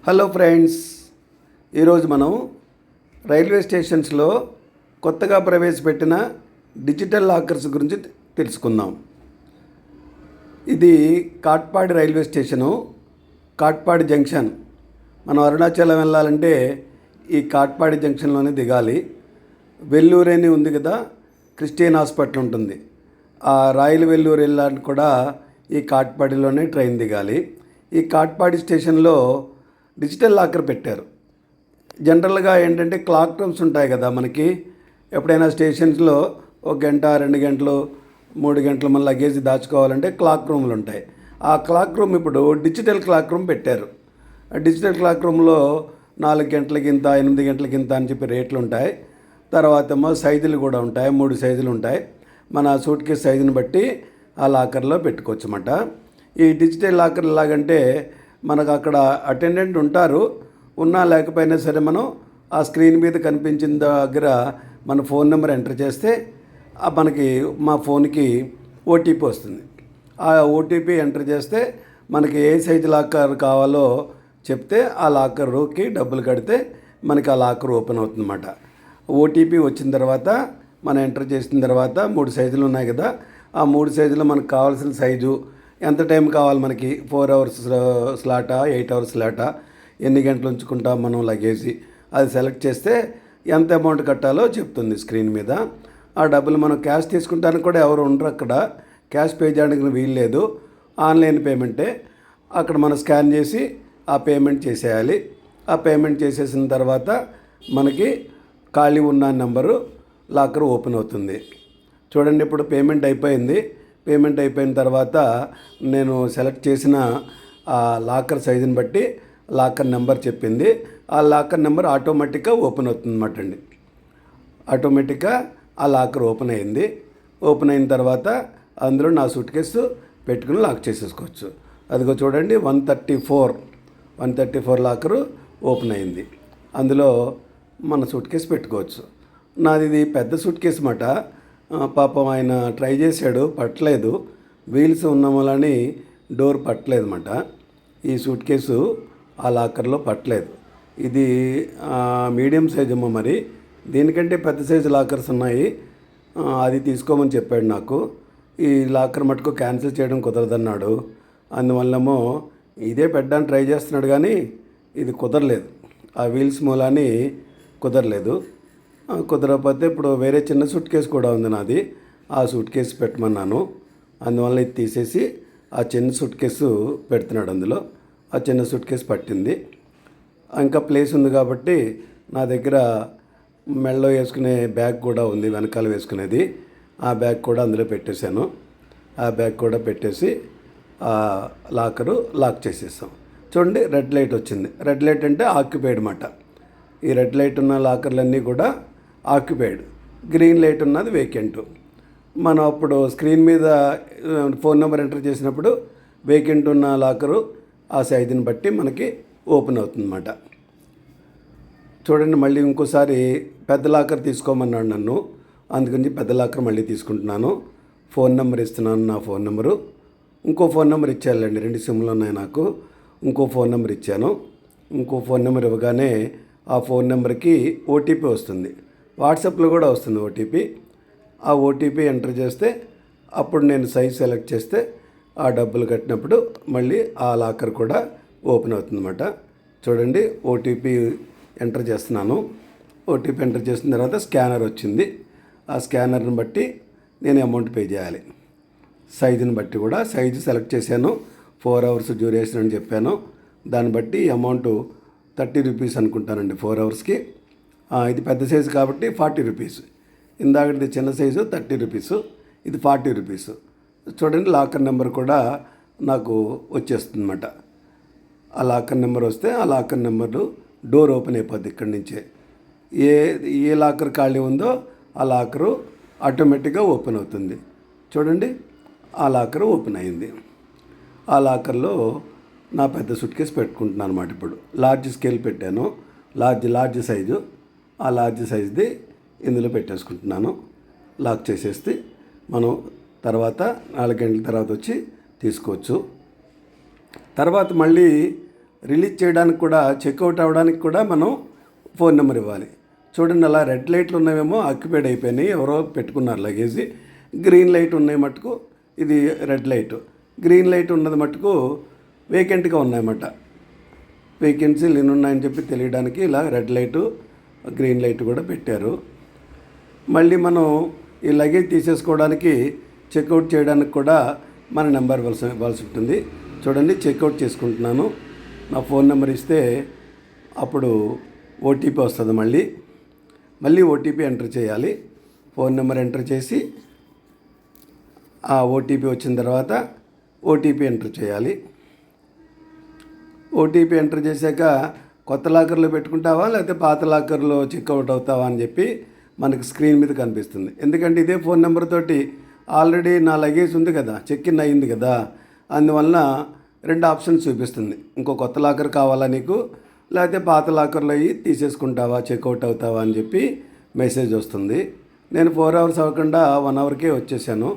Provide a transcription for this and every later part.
Hello friends, ఈరోజు మనం railway స్టేషన్స్లో కొత్తగా ప్రవేశపెట్టిన డిజిటల్ లాకర్స్ గురించి తెలుసుకుందాం. ఇది Katpadi railway station, Katpadi junction. మనం అరుణాచలం వెళ్ళాలంటే ఈ కాట్పాడి జంక్షన్లోనే దిగాలి. వెల్లూరు అని ఉంది కదా, క్రిస్టియన్ హాస్పిటల్ ఉంటుంది. ఆ రాయల వెల్లూరు వెళ్ళాలని కూడా ఈ కాట్పాడిలోనే ట్రైన్ దిగాలి. ఈ కాట్పాడి స్టేషన్లో డిజిటల్ లాకర్ పెట్టారు. జనరల్గా ఏంటంటే క్లాక్ రూమ్స్ ఉంటాయి కదా మనకి. ఎప్పుడైనా స్టేషన్స్లో 1 గంట 2 గంటలు 3 గంటలు మన లగేజ్ దాచుకోవాలంటే క్లాక్ రూమ్లు ఉంటాయి. ఆ క్లాక్ రూమ్ ఇప్పుడు డిజిటల్ క్లాక్ రూమ్ పెట్టారు. డిజిటల్ క్లాక్ రూమ్లో 4 గంటలకి ఇంత, 8 గంటలకి ఇంత అని చెప్పి రేట్లు ఉంటాయి. తర్వాత ఏమో సైజులు కూడా ఉంటాయి, 3 సైజులు ఉంటాయి. మన సూట్ కేస్ సైజుని బట్టి ఆ లాకర్లో పెట్టుకోవచ్చు అన్నమాట. ఈ డిజిటల్ లాకర్ ఎలాగంటే మనకు అక్కడ అటెండెంట్ ఉంటారు, ఉన్నా లేకపోయినా సరే మనం ఆ స్క్రీన్ మీద కనిపించిన దగ్గర మన ఫోన్ నెంబర్ ఎంటర్ చేస్తే మనకి మా ఫోన్కి ఓటీపీ వస్తుంది. ఆ ఓటీపీ ఎంటర్ చేస్తే మనకి ఏ సైజు లాకర్ కావాలో చెప్తే ఆ లాకర్కి డబ్బులు కడితే మనకి ఆ లాకర్ ఓపెన్ అవుతుందన్నమాట. ఓటీపీ వచ్చిన తర్వాత మనం ఎంటర్ చేసిన తర్వాత 3 సైజులు ఉన్నాయి కదా, ఆ 3 సైజులో మనకు కావాల్సిన సైజు, ఎంత టైం కావాలి మనకి, 4 అవర్స్ స్లాటా, 8 అవర్స్ స్లాటా, ఎన్ని గంటలు ఉంచుకుంటాం మనం లగేజీ, అది సెలెక్ట్ చేస్తే ఎంత అమౌంట్ కట్టాలో చెప్తుంది స్క్రీన్ మీద. ఆ డబ్బులు మనం క్యాష్ తీసుకుంటానికి కూడా ఎవరు ఉండరు అక్కడ, క్యాష్ పే చేయడానికి వీలు లేదు. ఆన్లైన్ పేమెంటే. అక్కడ మనం స్కాన్ చేసి ఆ పేమెంట్ చేసేయాలి. ఆ పేమెంట్ చేసేసిన తర్వాత మనకి ఖాళీ ఉన్న నెంబరు లాకర్ ఓపెన్ అవుతుంది. చూడండి, ఇప్పుడు పేమెంట్ అయిపోయింది. పేమెంట్ అయిపోయిన తర్వాత నేను సెలెక్ట్ చేసిన ఆ లాకర్ సైజుని బట్టి లాకర్ నెంబర్ చెప్పింది. ఆ లాకర్ నెంబర్ ఆటోమేటిక్గా ఓపెన్ అవుతుంది అన్నమాట అండి. ఆటోమేటిక్గా ఆ లాకర్ ఓపెన్ అయింది. ఓపెన్ అయిన తర్వాత అందులో నా సూట్ కేసు పెట్టుకుని లాక్ చేసేసుకోవచ్చు. అదిగో చూడండి, 134 లాకరు ఓపెన్ అయింది. అందులో మన సూట్ కేసు పెట్టుకోవచ్చు. నాది ఇది పెద్ద సూట్ కేసు మాట. పాపం ఆయన ట్రై చేశాడు, పట్టలేదు. వీల్స్ ఉన్న వలని డోర్ పట్టలేదు అన్నమాట. ఈ సూట్ కేసు ఆ లాకర్లో పట్టలేదు. ఇది మీడియం సైజ్ ఏమో, మరి దీనికంటే పెద్ద సైజు లాకర్స్ ఉన్నాయి, అది తీసుకోమని చెప్పాడు నాకు. ఈ లాకర్ మటుకు క్యాన్సిల్ చేయడం కుదరదన్నాడు. అందువల్లమో ఇదే పెట్టడానికి ట్రై చేస్తున్నాడు, కానీ ఇది కుదరలేదు. ఆ వీల్స్ మూలాన్ని కుదరలేదు. కుదరకపోతే ఇప్పుడు వేరే చిన్న సూట్ కేసు కూడా ఉంది నాది, ఆ సూట్ కేసు పెట్టమన్నాను. అందువల్ల ఇది తీసేసి ఆ చిన్న సూట్ కేసు పెడుతున్నాడు అందులో. ఆ చిన్న సూట్ కేసు పట్టింది. ఇంకా ప్లేస్ ఉంది కాబట్టి నా దగ్గర మెడలో వేసుకునే బ్యాగ్ కూడా ఉంది, వెనకాల వేసుకునేది. ఆ బ్యాగ్ కూడా అందులో పెట్టేశాను. ఆ బ్యాగ్ కూడా పెట్టేసి ఆ లాకరు లాక్ చేసేసాం. చూడండి, రెడ్ లైట్ వచ్చింది. రెడ్ లైట్ అంటే ఆక్యుపైడ్ అన్నమాట. ఈ రెడ్ లైట్ ఉన్న లాకర్లన్నీ కూడా ఆక్యుపైడ్, గ్రీన్ లైట్ ఉన్నది వేకెంట్. మనం అప్పుడు స్క్రీన్ మీద ఫోన్ నెంబర్ ఎంటర్ చేసినప్పుడు వేకెంట్ ఉన్న లాకరు ఆ సైజుని బట్టి మనకి ఓపెన్ అవుతుందన్నమాట. చూడండి, మళ్ళీ ఇంకోసారి పెద్ద లాకర్ తీసుకోమన్నాడు నన్ను, అందుకని పెద్ద లాకర్ మళ్ళీ తీసుకుంటున్నాను. ఫోన్ నెంబర్ ఇస్తున్నాను, నా ఫోన్ నెంబరు. ఇంకో ఫోన్ నెంబర్ ఇచ్చానండి, 2 సిమ్లు ఉన్నాయి నాకు. ఇంకో ఫోన్ నెంబర్ ఇచ్చాను. ఇంకో ఫోన్ నెంబర్ ఇవ్వగానే ఆ ఫోన్ నెంబర్కి ఓటీపీ వస్తుంది. వాట్సాప్లో కూడా వస్తుంది ఓటీపీ. ఆ ఓటీపీ ఎంటర్ చేస్తే అప్పుడు నేను సైజ్ సెలెక్ట్ చేస్తే ఆ డబ్బులు కట్టినప్పుడు మళ్ళీ ఆ లాకర్ కూడా ఓపెన్ అవుతుందన్నమాట. చూడండి, ఓటీపీ ఎంటర్ చేస్తున్నాను. ఓటీపీ ఎంటర్ చేసిన తర్వాత స్కానర్ వచ్చింది. ఆ స్కానర్ని బట్టి నేను అమౌంట్ పే చేయాలి. సైజుని బట్టి కూడా సైజు సెలెక్ట్ చేశాను. 4 అవర్స్ డ్యూరేషన్ అని చెప్పాను. దాన్ని బట్టి అమౌంట్ 30 రూపీస్ అనుకుంటానండి 4 అవర్స్కి. ఇది పెద్ద సైజు కాబట్టి 40 రూపీస్. ఇందాకటి చిన్న సైజు 30 రూపీస్, ఇది 40 రూపీస్. చూడండి, లాకర్ నెంబర్ కూడా నాకు వచ్చేస్తుంది అన్నమాట. ఆ లాకర్ నెంబర్ వస్తే ఆ లాకర్ నెంబరు డోర్ ఓపెన్ అయిపోద్ది. ఇక్కడి నుంచే ఏ లాకర్ ఖాళీ ఉందో ఆ లాకరు ఆటోమేటిక్గా ఓపెన్ అవుతుంది. చూడండి, ఆ లాకర్ ఓపెన్ అయింది. ఆ లాకర్లో నా పెద్ద సూట్ కేసు పెట్టుకుంటున్నాను అన్నమాట. ఇప్పుడు లార్జ్ స్కేల్ పెట్టాను, లార్జ్ సైజు. ఆ లార్జ్ సైజుది ఇందులో పెట్టేసుకుంటున్నాను. లాక్ చేసేస్తే మనం తర్వాత 4 గంటల తర్వాత వచ్చి తీసుకోవచ్చు. తర్వాత మళ్ళీ రిలీజ్ చేయడానికి కూడా చెక్అవుట్ అవ్వడానికి కూడా మనం ఫోన్ నెంబర్ ఇవ్వాలి. చూడండి, అలా రెడ్ లైట్లు ఉన్నవేమో ఆక్యుపైడ్ అయిపోయినాయి, ఎవరో పెట్టుకున్నారు లగేజ్. గ్రీన్ లైట్ ఉన్నాయి మటుకు ఇది రెడ్ లైట్, గ్రీన్ లైట్ ఉన్నది మటుకు వేకెంట్గా ఉన్నాయన్నమాట. వేకెన్సీలు ఎన్ని ఉన్నాయని చెప్పి తెలియడానికి ఇలా రెడ్ లైటు గ్రీన్ లైట్ కూడా పెట్టారు. మళ్ళీ మనం ఈ లగేజ్ తీసేసుకోవడానికి చెక్అవుట్ చేయడానికి కూడా మన నెంబర్ ఇవ్వాల్సి ఉంటుంది. చూడండి, చెక్అవుట్ చేసుకుంటున్నాను. నా ఫోన్ నెంబర్ ఇస్తే అప్పుడు ఓటీపీ వస్తుంది. మళ్ళీ ఓటీపీ ఎంటర్ చేయాలి. ఫోన్ నెంబర్ ఎంటర్ చేసి ఆ ఓటీపీ వచ్చిన తర్వాత ఓటీపీ ఎంటర్ చేయాలి. ఓటీపీ ఎంటర్ చేశాక కొత్త లాకర్లో పెట్టుకుంటావా లేకపోతే పాత లాకర్లో చెక్అవుట్ అవుతావా అని చెప్పి మనకి స్క్రీన్ మీద కనిపిస్తుంది. ఎందుకంటే ఇదే ఫోన్ నెంబర్ తోటి ఆల్రెడీ నా లగేజ్ ఉంది కదా, చెక్ ఇన్ అయ్యింది కదా, అందువలన 2 ఆప్షన్స్ చూపిస్తుంది. ఇంకో కొత్త లాకర్ కావాలా నీకు, లేకపోతే పాత లాకర్లో అయ్యి తీసేసుకుంటావా, చెక్అవుట్ అవుతావా అని చెప్పి మెసేజ్ వస్తుంది. నేను 4 అవర్స్ అవ్వకుండా 1 అవర్కే వచ్చేసాను.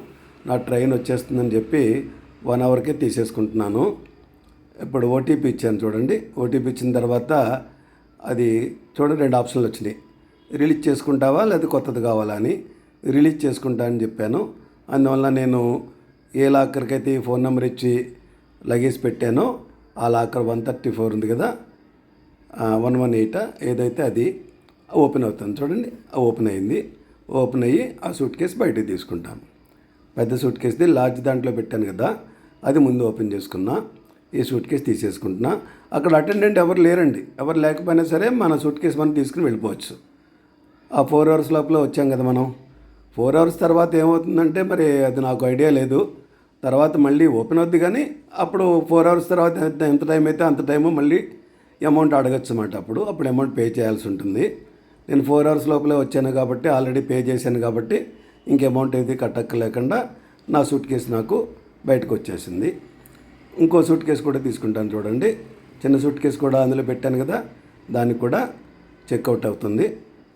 నా ట్రైన్ వచ్చేస్తుందని చెప్పి 1 అవర్కే తీసేసుకుంటున్నాను. ఇప్పుడు ఓటీపీ ఇచ్చాను చూడండి. ఓటీపీ ఇచ్చిన తర్వాత అది చూడండి 2 ఆప్షన్లు వచ్చినాయి. రిలీజ్ చేసుకుంటావా లేదా కొత్తది కావాలా అని. రిలీజ్ చేసుకుంటా అని చెప్పాను. అందువల్ల నేను ఏ లాకర్కి అయితే ఈ ఫోన్ నెంబర్ ఇచ్చి లగేజ్ పెట్టానో ఆ లాకర్ 134 ఉంది కదా, 118 ఏదైతే అది ఓపెన్ అవుతుంది చూడండి. ఓపెన్ అయింది. ఓపెన్ అయ్యి ఆ సూట్ కేసు బయటకు తీసుకుంటాను. పెద్ద సూట్ కేసుది లార్జ్ దాంట్లో పెట్టాను కదా, అది ముందు ఓపెన్ చేసుకున్నా. ఈ సూట్ కేసు తీసేసుకుంటున్నా. అక్కడ అటెండెంట్ ఎవరు లేరండి. ఎవరు లేకపోయినా సరే మన సూట్ కేసు మనం తీసుకుని వెళ్ళిపోవచ్చు. ఆ 4 అవర్స్ లోపల వచ్చాం కదా మనం. 4 అవర్స్ తర్వాత ఏమవుతుందంటే మరి అది నాకు ఐడియా లేదు. తర్వాత మళ్ళీ ఓపెన్ అవుద్ది, కానీ అప్పుడు 4 అవర్స్ తర్వాత ఎంత టైం అయితే అంత టైము మళ్ళీ అమౌంట్ అడగచ్చు అన్నమాట. అప్పుడు అమౌంట్ పే చేయాల్సి ఉంటుంది. నేను 4 అవర్స్ లోపలే వచ్చాను కాబట్టి ఆల్రెడీ పే చేశాను కాబట్టి ఇంక అమౌంట్ ఏది కట్టక్కర్లేకుండా నా సూట్ కేసు నాకు బయటకు వచ్చేసింది. ఇంకో సూట్ కేసు కూడా తీసుకుంటాను చూడండి. చిన్న సూట్ కేసు కూడా అందులో పెట్టాను కదా, దానికి కూడా చెక్అవుట్ అవుతుంది.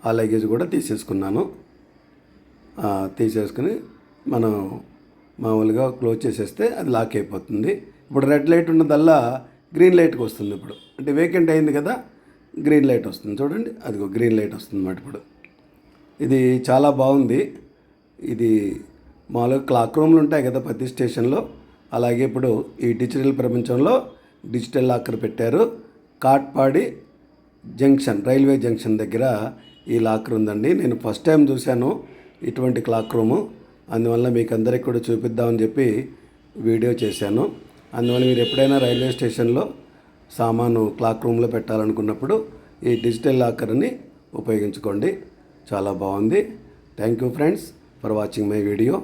ఆ లగేజ్ కూడా తీసేసుకున్నాను. తీసేసుకుని మనం మామూలుగా క్లోజ్ చేసేస్తే అది లాక్ అయిపోతుంది. ఇప్పుడు రెడ్ లైట్ ఉన్నదల్లా గ్రీన్ లైట్కి వస్తుంది. ఇప్పుడు అంటే వేకెంట్ అయింది కదా, గ్రీన్ లైట్ వస్తుంది చూడండి. అదిగో గ్రీన్ లైట్ వస్తుంది అన్నమాట. ఇప్పుడు ఇది చాలా బాగుంది. ఇది మామూలుగా క్లాక్ రూమ్లు ఉంటాయి కదా ప్రతి స్టేషన్లో, అలాగే ఇప్పుడు ఈ డిజిటల్ ప్రపంచంలో డిజిటల్ లాకర్ పెట్టారు. కాట్పాడి జంక్షన్, రైల్వే జంక్షన్ దగ్గర ఈ లాకర్ ఉందండి. నేను ఫస్ట్ టైం చూశాను ఇటువంటి క్లాక్ రూము. అందువల్ల మీకు అందరికీ కూడా చూపిద్దామని చెప్పి వీడియో చేశాను. అందువల్ల మీరు ఎప్పుడైనా రైల్వే స్టేషన్లో సామాను క్లాక్ రూమ్లో పెట్టాలనుకున్నప్పుడు ఈ డిజిటల్ లాకర్ని ఉపయోగించుకోండి. చాలా బాగుంది. Thank you friends for watching my video.